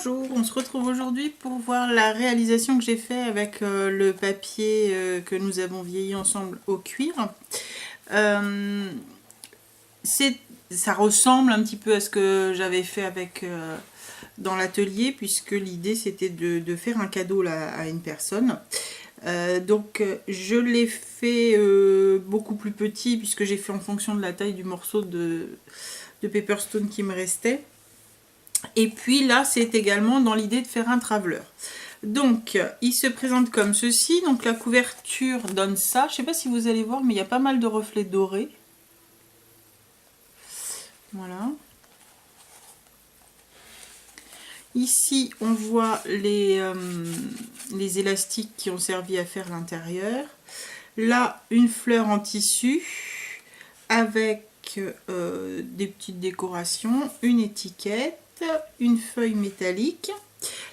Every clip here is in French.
Bonjour, on se retrouve aujourd'hui pour voir la réalisation que j'ai fait avec le papier que nous avons vieilli ensemble au cuir. Ça ressemble un petit peu à ce que j'avais fait avec dans l'atelier, puisque l'idée c'était de faire un cadeau là, à une personne. Je l'ai fait beaucoup plus petit, puisque j'ai fait en fonction de la taille du morceau de Paperstone qui me restait. Et puis là, c'est également dans l'idée de faire un traveler. Donc, il se présente comme ceci. Donc, la couverture donne ça. Je ne sais pas si vous allez voir, mais il y a pas mal de reflets dorés. Voilà. Ici, on voit les élastiques qui ont servi à faire l'intérieur. Là, une fleur en tissu avec des petites décorations, une étiquette, une feuille métallique.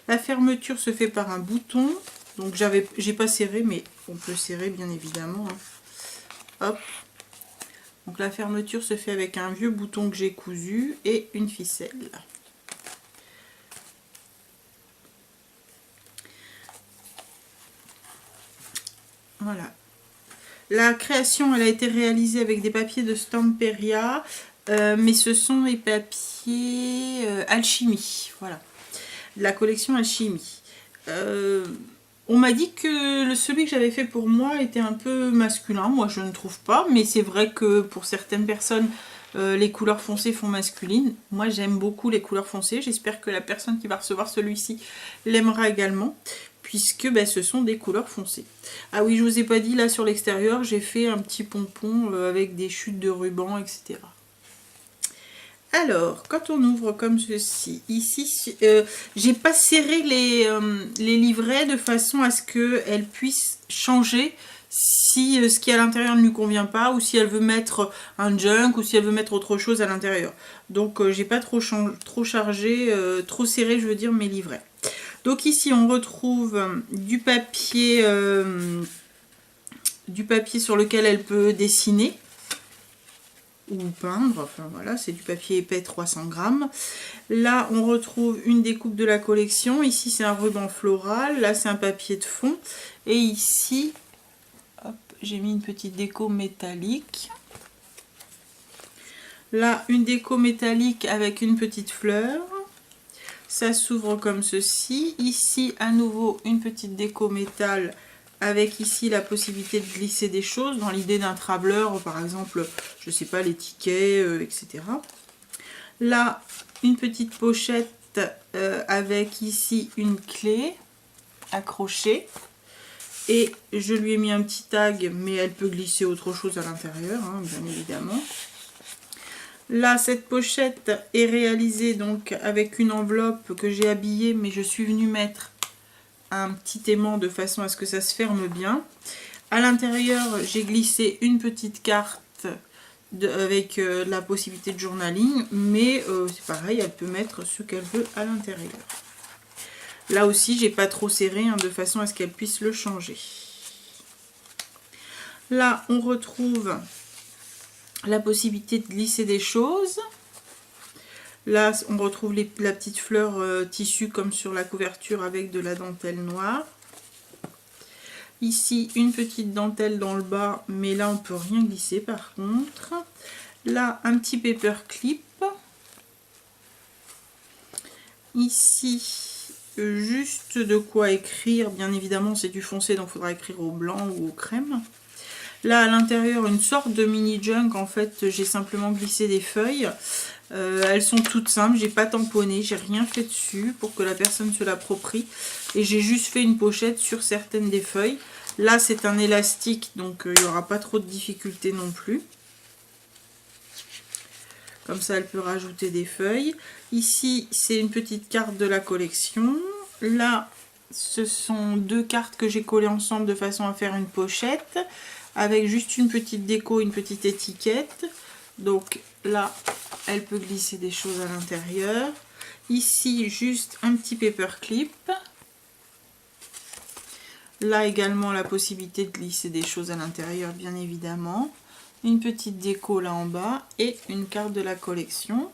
La fermeture se fait par un bouton, donc j'ai pas serré, mais on peut serrer bien évidemment, hein. Hop. Donc la fermeture se fait avec un vieux bouton que j'ai cousu et une ficelle. Voilà. La création, elle a été réalisée avec des papiers de Stamperia, mais ce sont les papiers Alchimie, voilà, la collection Alchimie. On m'a dit que celui que j'avais fait pour moi était un peu masculin, moi je ne trouve pas, mais c'est vrai que pour certaines personnes, les couleurs foncées font masculine. Moi j'aime beaucoup les couleurs foncées, j'espère que la personne qui va recevoir celui-ci l'aimera également, puisque ce sont des couleurs foncées. Ah oui, je vous ai pas dit, là sur l'extérieur, j'ai fait un petit pompon avec des chutes de ruban, etc. Alors, quand on ouvre comme ceci, ici, j'ai pas serré les livrets de façon à ce qu'elle puisse changer si ce qui est à l'intérieur ne lui convient pas, ou si elle veut mettre un junk, ou si elle veut mettre autre chose à l'intérieur. Donc, j'ai pas trop chargé, trop serré, je veux dire, mes livrets. Donc ici, on retrouve du papier sur lequel elle peut dessiner ou peindre, enfin voilà, c'est du papier épais 300 grammes. Là, on retrouve une découpe de la collection. Ici, c'est un ruban floral. Là, c'est un papier de fond. Et ici, j'ai mis une petite déco métallique. Là, une déco métallique avec une petite fleur. Ça s'ouvre comme ceci. Ici, à nouveau, une petite déco métal avec ici la possibilité de glisser des choses dans l'idée d'un traveler, par exemple, je sais pas, les tickets, etc. Là, une petite pochette avec ici une clé accrochée. Et je lui ai mis un petit tag, mais elle peut glisser autre chose à l'intérieur, hein, bien évidemment. Là, cette pochette est réalisée donc avec une enveloppe que j'ai habillée, mais je suis venue mettre un petit aimant de façon à ce que ça se ferme bien. À l'intérieur, j'ai glissé une petite carte avec la possibilité de journaling, mais c'est pareil, elle peut mettre ce qu'elle veut à l'intérieur. Là aussi, j'ai pas trop serré, hein, de façon à ce qu'elle puisse le changer. Là, on retrouve la possibilité de glisser des choses. Là, on retrouve la petite fleur tissu comme sur la couverture avec de la dentelle noire. Ici, une petite dentelle dans le bas, mais là, on peut rien glisser par contre. Là, un petit paper clip. Ici, juste de quoi écrire. Bien évidemment, c'est du foncé, donc il faudra écrire au blanc ou au crème. Là, à l'intérieur, une sorte de mini junk. En fait, j'ai simplement glissé des feuilles. Elles sont toutes simples, j'ai pas tamponné, j'ai rien fait dessus pour que la personne se l'approprie. Et j'ai juste fait une pochette sur certaines des feuilles. Là, c'est un élastique, donc il n'y aura pas trop de difficultés non plus. Comme ça, elle peut rajouter des feuilles. Ici, c'est une petite carte de la collection. Là, ce sont deux cartes que j'ai collées ensemble de façon à faire une pochette. Avec juste une petite déco, une petite étiquette. Donc là, elle peut glisser des choses à l'intérieur. Ici, juste un petit paperclip. Là également, la possibilité de glisser des choses à l'intérieur, bien évidemment. Une petite déco là en bas et une carte de la collection.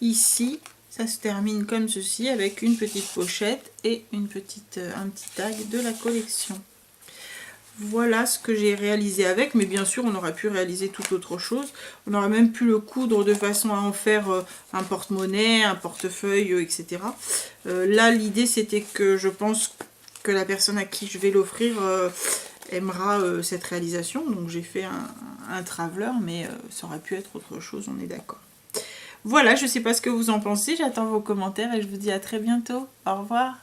Ici, Ça se termine comme ceci avec une petite pochette et un petit tag de la collection. Voilà ce que j'ai réalisé avec, mais bien sûr on aurait pu réaliser toute autre chose. On aurait même pu le coudre de façon à en faire un porte-monnaie, un portefeuille, etc. Là l'idée c'était que je pense que la personne à qui je vais l'offrir aimera cette réalisation. Donc j'ai fait un traveler, mais ça aurait pu être autre chose, on est d'accord. Voilà, je ne sais pas ce que vous en pensez, j'attends vos commentaires et je vous dis à très bientôt. Au revoir.